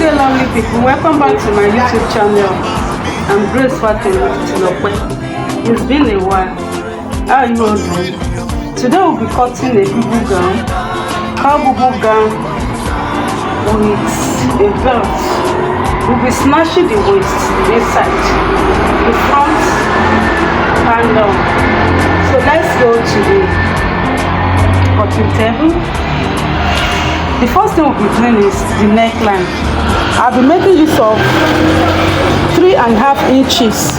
day, lovely people. Welcome back to my YouTube channel. I'm Grace Fatin. It's been a while. How are you all doing? Today we'll be cutting a boubou gown, cow boubou gown with a belt. We'll be snatching the waist inside, the front and down. So let's go to the cutting table. The first thing we'll be doing is the neckline. I'll be making use of 3.5 inches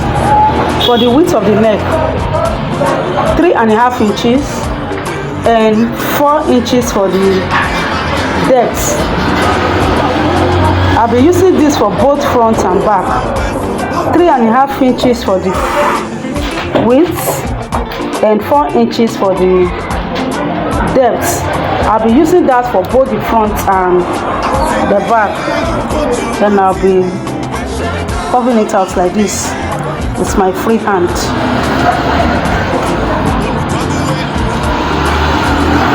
for the width of the neck, 3.5 inches, and 4 inches for the depth. I'll be using this for both front and back. 3.5 inches for the width and 4 inches for the depth. I'll be using that for both the front and the back. Then I'll be covering it out like this with my free hand.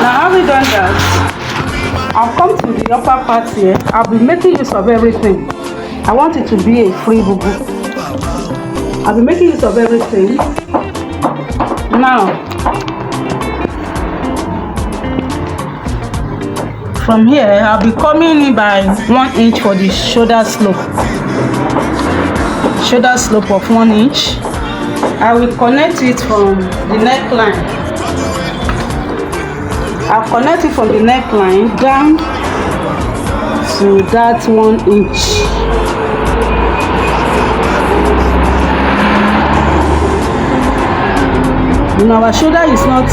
Now having done that, I'll come to the upper part here. I'll be making use of everything. I want it to be a free boubou. I'll be making use of everything. Now, from here, I'll be coming in by 1 inch for the shoulder slope. Shoulder slope of 1 inch. I will connect it from the neckline. I'll connect it from the neckline down to that 1 inch. Now our shoulder is not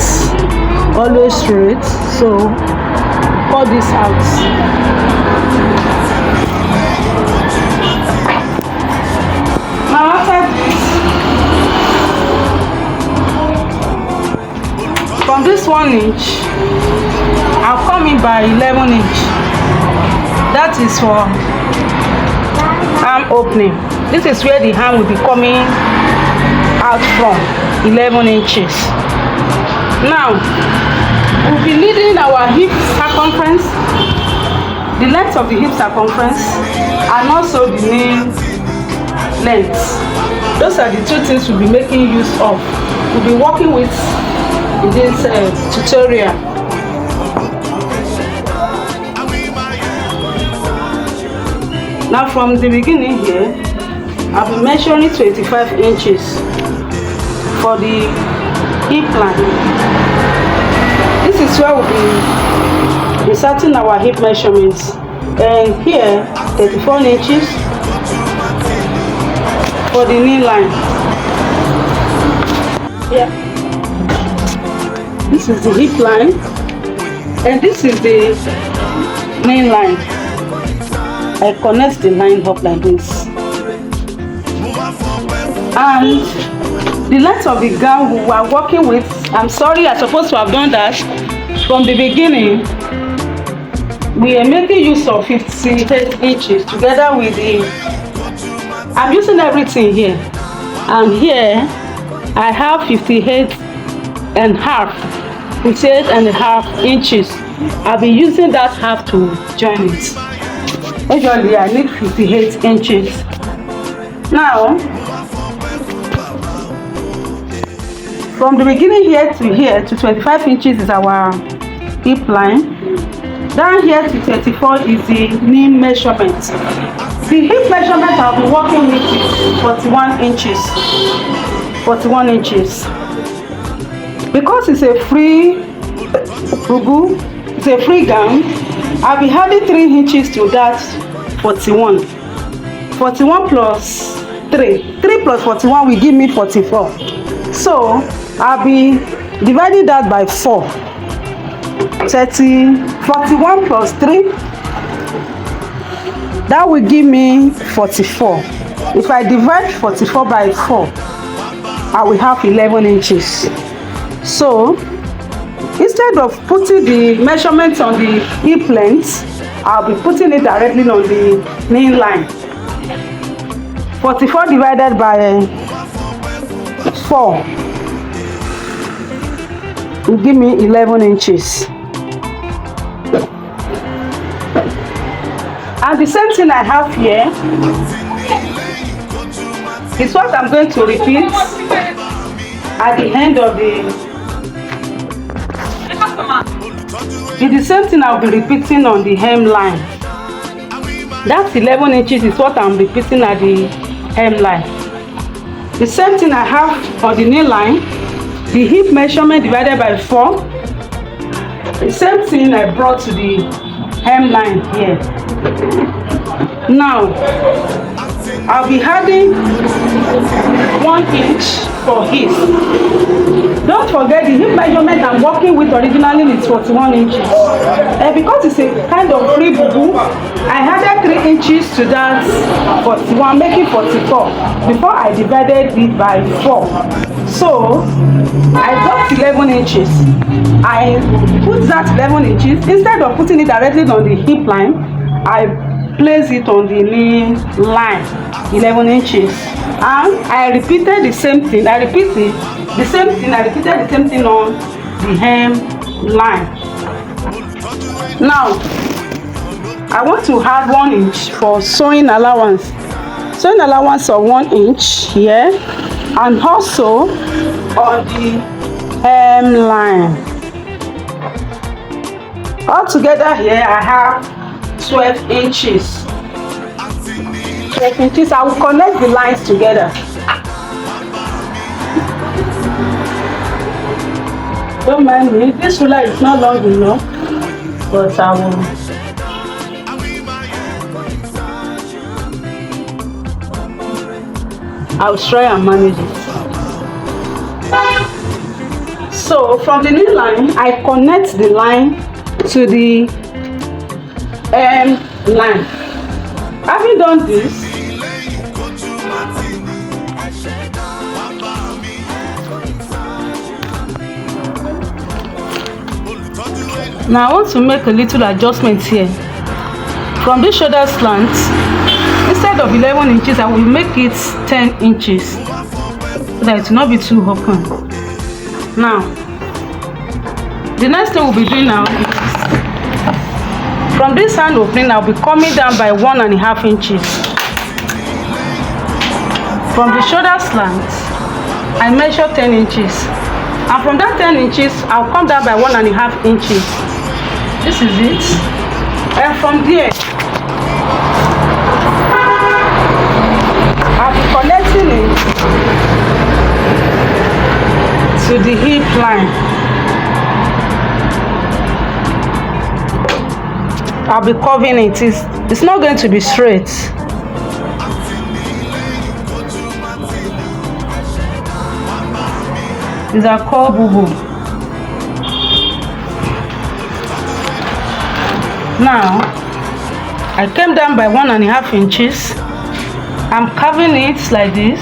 always straight, so cut this out. Now after this, from this 1 inch, I'll come in by 11 inch. That is for arm opening. This is where the arm will be coming out from, 11 inches. Now, we'll be leading our hip circumference, the length of the hip circumference, and also the knee length. Those are the two things we'll be making use of. We'll be working with in this tutorial. Now from the beginning here, I'll be measuring 25 inches for the hip line. This is where we'll be inserting our hip measurements. And here, 34 inches for the knee line. Yeah. This is the hip line. And this is the knee line. I connect the line up like this. And the length of the gown we are working with, I'm sorry, I'm supposed to have done that from the beginning. We are making use of 58 inches together with the, I'm using everything here, and here I have 58 and half, 58 and a half inches. I'll be using that half to join it. Usually I need 58 inches. Now, from the beginning here to 25 inches is our hip line. Down here to 34 is the knee measurement. The hip measurement I'll be working with is 41 inches. 41 inches. Because it's a free boubou, it's a free gown, I'll be adding 3 inches to that 41. 41 plus 3. 3 plus 41 will give me 44. So I'll be dividing that by 4. 41 plus 3. That will give me 44. If I divide 44 by 4, I will have 11 inches. So instead of putting the measurements on the hip length, I'll be putting it directly on the knee line. 44 divided by 4 will give me 11 inches. Now the same thing I have here is what I'm going to repeat at the end of it's the same thing I'll be repeating on the hemline. That's 11 inches is what I'm repeating at the hemline. The same thing I have on the knee line, the hip measurement divided by 4. The same thing I brought to the hemline here. Now I'll be adding 1 inch for hip. Don't forget the hip measurement I'm working with originally is 41 inches. And because it's a kind of free boubou, I added 3 inches to that 41, making 44 before I divided it by 4. So I got 11 inches. I put that 11 inches, instead of putting it directly on the hip line, I place it on the knee line, 11 inches. And I repeated the same thing. I repeated the same thing on the hem line. Now I want to add 1 inch for sewing allowance. Sewing allowance of 1 inch here, and also on the hem line. Altogether here I have 12 inches. 12 inches. I will connect the lines together. Don't mind me, this ruler is not long enough, but I'll try and manage it. So from the knee line, I connect the line to the line. Having done this, now I want to make a little adjustment here. From this shoulder slant, instead of 11 inches, I will make it 10 inches so that it will not be too open. Now, the next thing we'll be doing now is from this hand opening, I'll be coming down by 1.5 inches. From the shoulder slant, I measure 10 inches. And from that 10 inches, I'll come down by 1.5 inches. This is it. And from there, I'll be connecting it to the hip line. I'll be curving it. It's not going to be straight. These are called boubou. Now I came down by 1.5 inches. I'm curving it like this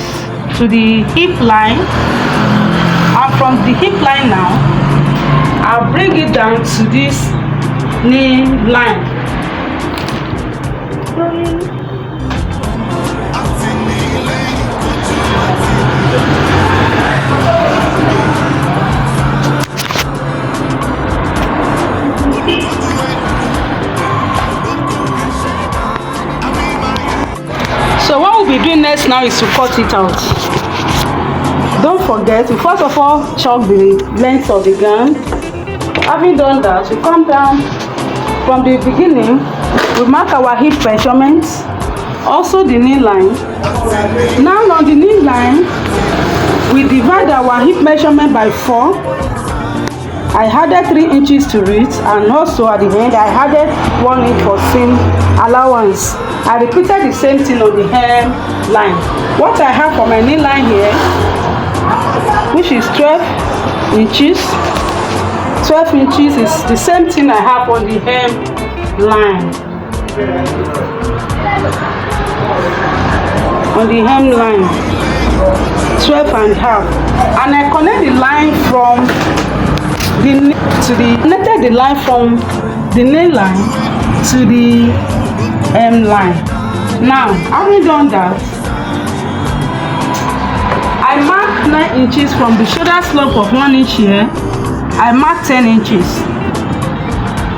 to the hip line, and from the hip line now I'll bring it down to this knee line. So what we'll be doing next now is to cut it out. Don't forget to first of all chalk the length of the gown. Having done that, we come down from the beginning. We mark our hip measurements, also the knee line. Now on the knee line, we divide our hip measurement by 4. I added 3 inches to it, and also at the end I added 1 inch for seam allowance. I repeated the same thing on the hem line. What I have for my knee line here, which is 12 inches. 12 inches is the same thing I have on the hem line. On the hem line, 12.5, and I connect the line from connected the line from the knee line to the hem line. Now, having done that, I mark 9 inches from the shoulder slope of 1 inch here. I mark 10 inches,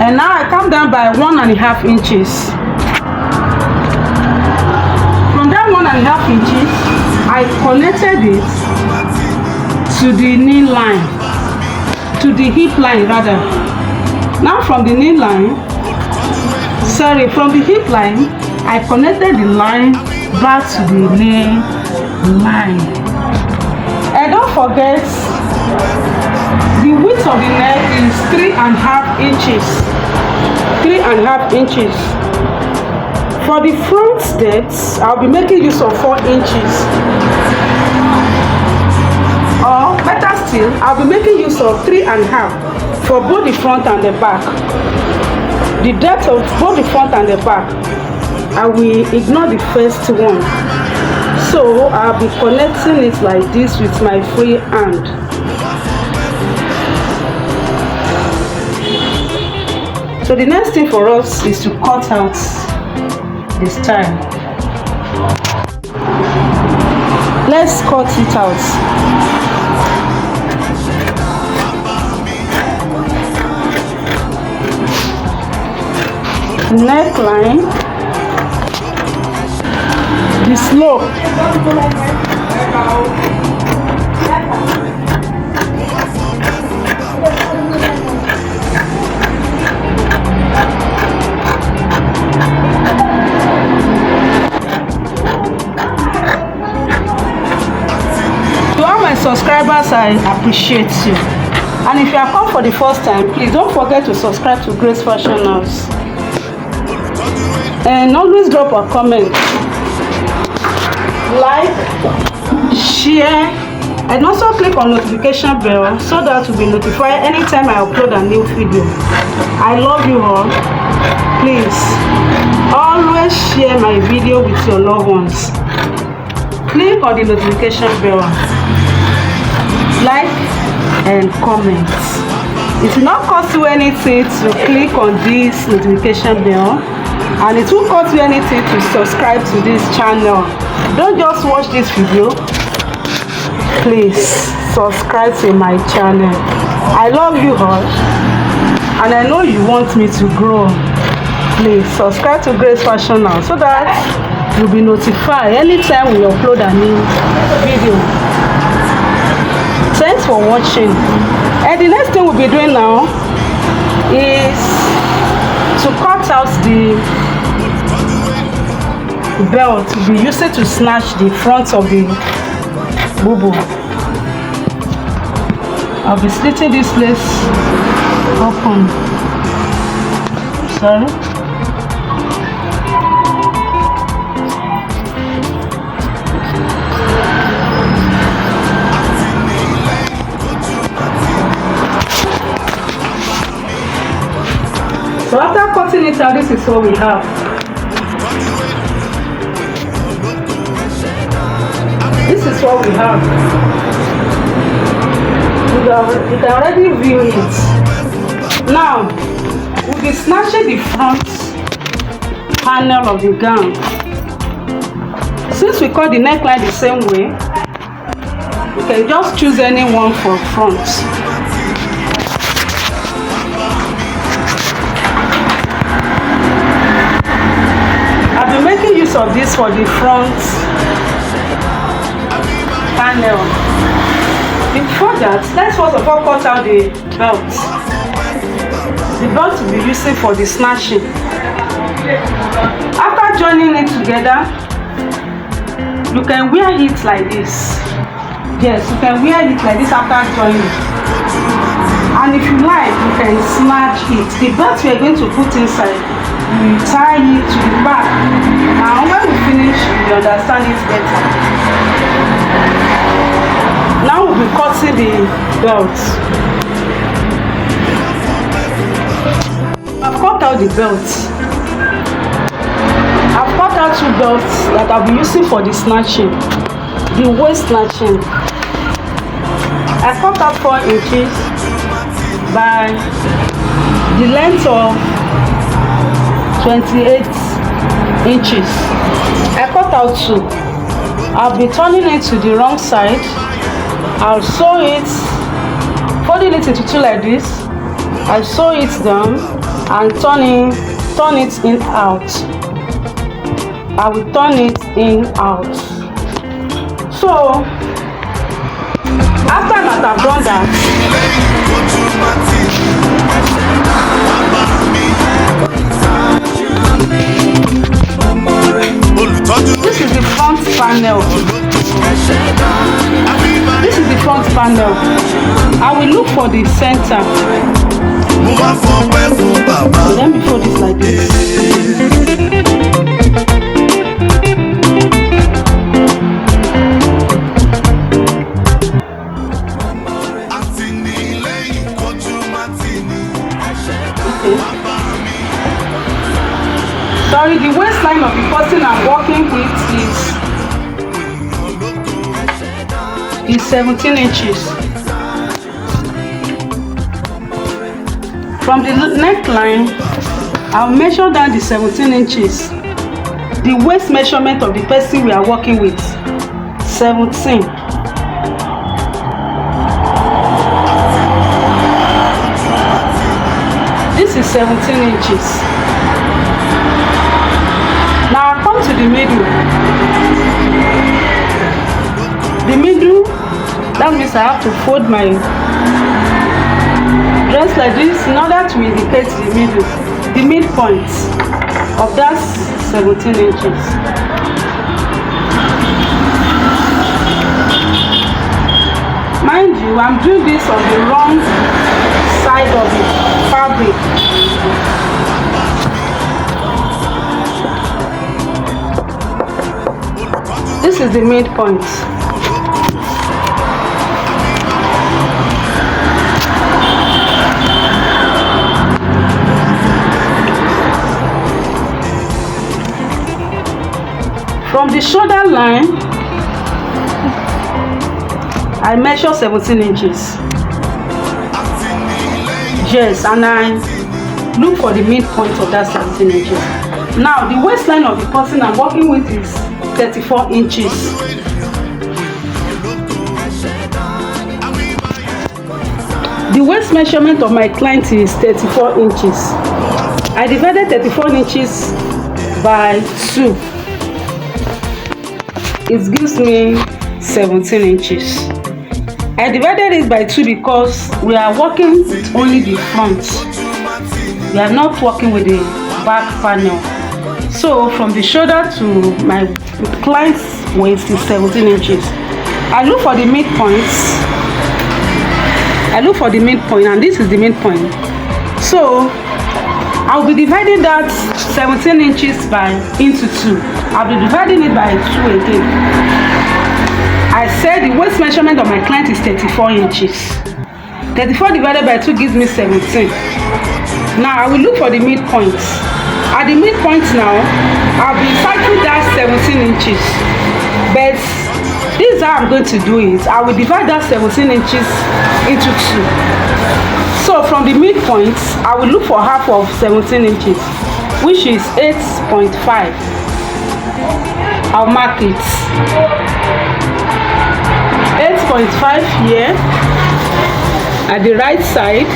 and now I come down by 1.5 inches. 1.5 inches, I connected it to the knee line, to the hip line rather. Now from the knee line, from the hip line, I connected the line back to the knee line. And don't forget, the width of the neck is 3.5 inches. 3.5 inches. For the front depth, I'll be making use of 4 inches. Or better still, I'll be making use of 3.5 for both the front and the back. The depth of both the front and the back, I will ignore the first one. So I'll be connecting it like this with my free hand. So the next thing for us is to cut out the style. Let's cut it out. Neckline, the slope, to all my subscribers, I appreciate you. And if you are come for the first time, please don't forget to subscribe to Grace Fashion House. And always drop a comment, like, share, and also click on notification bell so that you'll be notified anytime I upload a new video. I love you all. Please always share my video with your loved ones. Click on the notification bell, like and comment. It will not cost you anything to click on this notification bell, and it won't cost you anything to subscribe to this channel. Don't just watch this video, please subscribe to my channel. I love you all, and I know you want me to grow. Please subscribe to Grace Fashion House so that you'll be notified anytime we upload a new video. Thanks for watching. And the next thing we'll be doing now is to cut out the belt to be used to snatch the front of the boubou. I'll be slitting this place open. Sorry. So after cutting it out, this is what we have. This is what we have. You can already view it. Now, we'll be snatching the front panel of the gown. Since we cut the neckline the same way, you can just choose any one for front. I've been making use of this for the front panel. Before that, let's first of all cut out the belt. The belt will be using for the snatching. After joining it together, you can wear it like this. Yes, you can wear it like this after joining. And if you like, you can snatch it. The belt we are going to put inside, we tie it to the back. Now when we finish, you understand it better. Now we'll be cutting the belt. I've cut out the belt. I've cut out 2 belts that I'll be using for the snatching, the waist snatching. I cut out 4 inches by the length of 28 inches. I cut out 2. I'll be turning it to the wrong side. I'll sew it, folding it into 2 like this. I'll sew it down and turn it in out. I will turn it in out. So after that I've done that, this is the front panel. This is the front panel. I will look for the center. So let me fold this like this. Sorry, the waistline of the person I'm working with is 17 inches. From the neckline, I'll measure down the 17 inches. The waist measurement of the person we are working with, 17. This is 17 inches. Now I come to the middle. The middle, that means I have to fold my dress like this in order to indicate the middle, the midpoint of that 17 inches. Mind you, I'm doing this on the wrong side of the fabric. This is the midpoint. From the shoulder line, I measure 17 inches. Yes, and I look for the midpoint of that 17 inches. Now, the waistline of the person I'm working with is 34 inches. The waist measurement of my client is 34 inches. I divided 34 inches by 2. It gives me 17 inches. I divided it by 2 because we are working with only the front. We are not working with the back panel. So from the shoulder to my client's waist is 17 inches. I look for the midpoints. And this is the midpoint. So I'll be dividing that 17 inches into 2. I'll be dividing it by 2 again. I said the waist measurement of my client is 34 inches. 34 divided by 2 gives me 17. Now I will look for the midpoint. At the midpoint now, I'll be cycling that 17 inches. But this is how I'm going to do it. I will divide that 17 inches into 2. So from the midpoint, I will look for half of 17 inches, which is 8.5. I'll mark it. 8.5 here at the right side.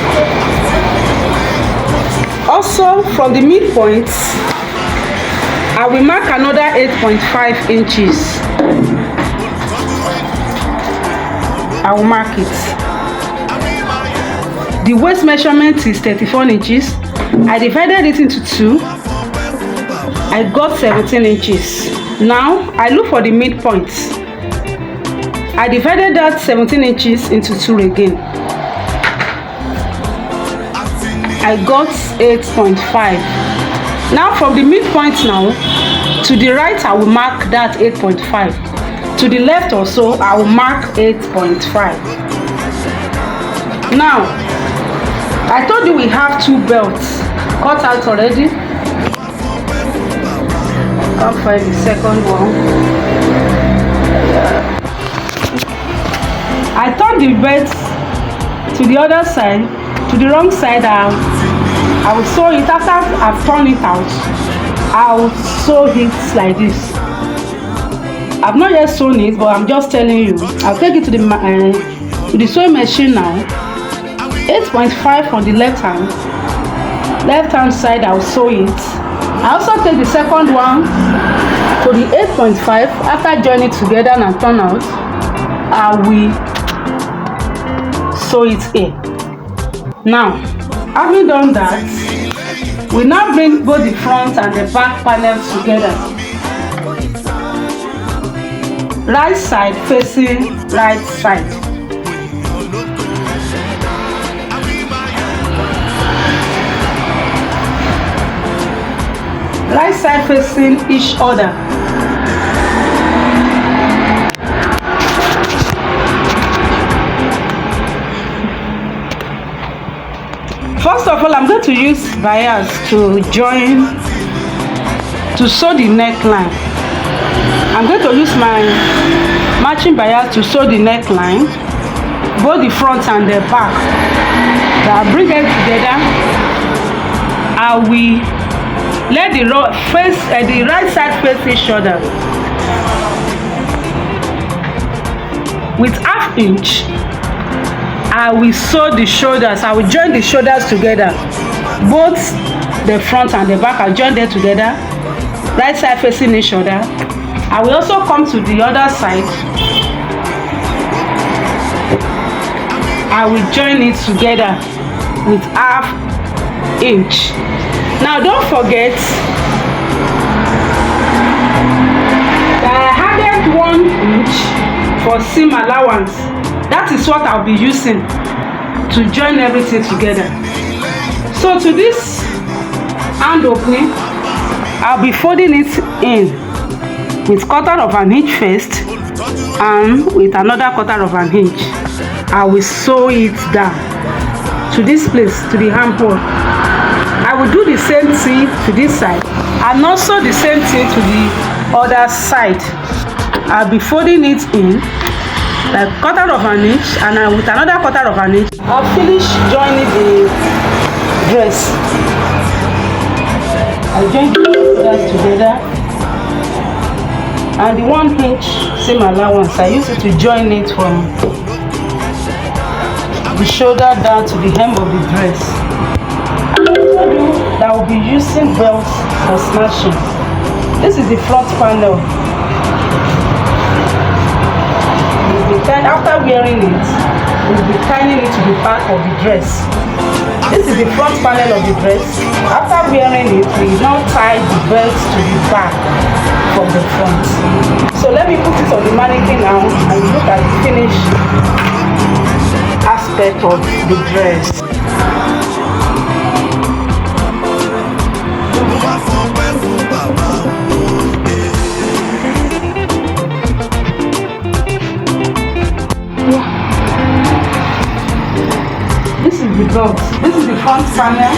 Also from the midpoint, I will mark another 8.5 inches. I will mark it. The waist measurement is 34 inches. I divided it into 2. I got 17 inches. Now I look for the midpoint. I divided that 17 inches into 2 again. I got 8.5. Now from the midpoint now to the right, I will mark that 8.5. To the left also, I will mark 8.5. Now I told you we have 2 belts cut out already. I'll find the second one. I turned the belt to the other side, to the wrong side. I will sew it. After I've turned it out, I will sew it like this. I've not yet sewn it, but I'm just telling you. I'll take it to the sewing machine now. 8.5 on the left hand side. I'll sew it. I also take the second one to the 8.5. After joining together and turn out, I will sew it in. Now, having done that, we now bring both the front and the back panels together. Right side facing right side. Right side facing each other. First of all, I'm going to use bias to sew the neckline. I'm going to use my matching bias to sew the neckline, both the front and the back. So I'll bring them together. I will let the right side face each other with 1/2 inch. I will sew the shoulders. I will join the shoulders together, both the front and the back. I'll join them together, right side facing each other. I will also come to the other side. I will join it together with 1/2 inch. Now don't forget that I added 1 inch for seam allowance. That is what I'll be using to join everything together. So to this hand opening, I'll be folding it in with 1/4 inch first and with another 1/4 inch. I will sew it down to this place, to the armhole. I will do the same thing to this side and also the same thing to the other side. I'll be folding it in like 1/4 inch and with another 1/4 inch. I'll finish joining the dress. I'll join the shoulders together and the 1 inch seam allowance. I use it to join it from the shoulder down to the hem of the dress. I told you that I will be using belts for snatching. This is the front panel. After wearing it, we'll be tying it to the back of the dress. This is the front panel of the dress. After wearing it, we now tie the belt to the back from the front. So let me put it on the mannequin now and look at the finished aspect of the dress. This is the belt. This is the front panel,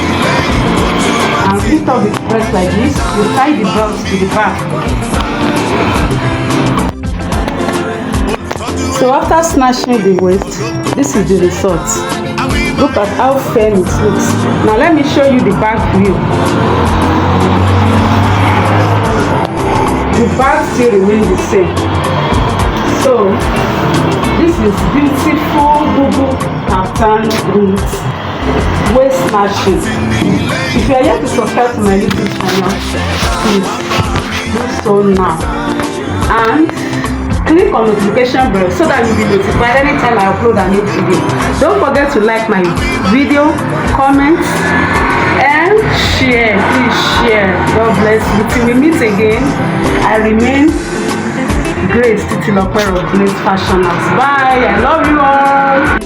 and lift up the dress like this. You tie the belt to the back. So after snatching the waist, this is the result. Look at how firm it looks. Now let me show you the back view. The back still remains the same. So this is beautiful boubou kaftan with waist snatching. If you are yet to subscribe to my YouTube channel, please do so now and click on notification bell so that you'll be notified anytime I upload a new video. Don't forget to like my video, comment and share. Please share. God bless you. Till we meet again, I remain Grace Titilope of Grace Fashion House. Bye. I love you all.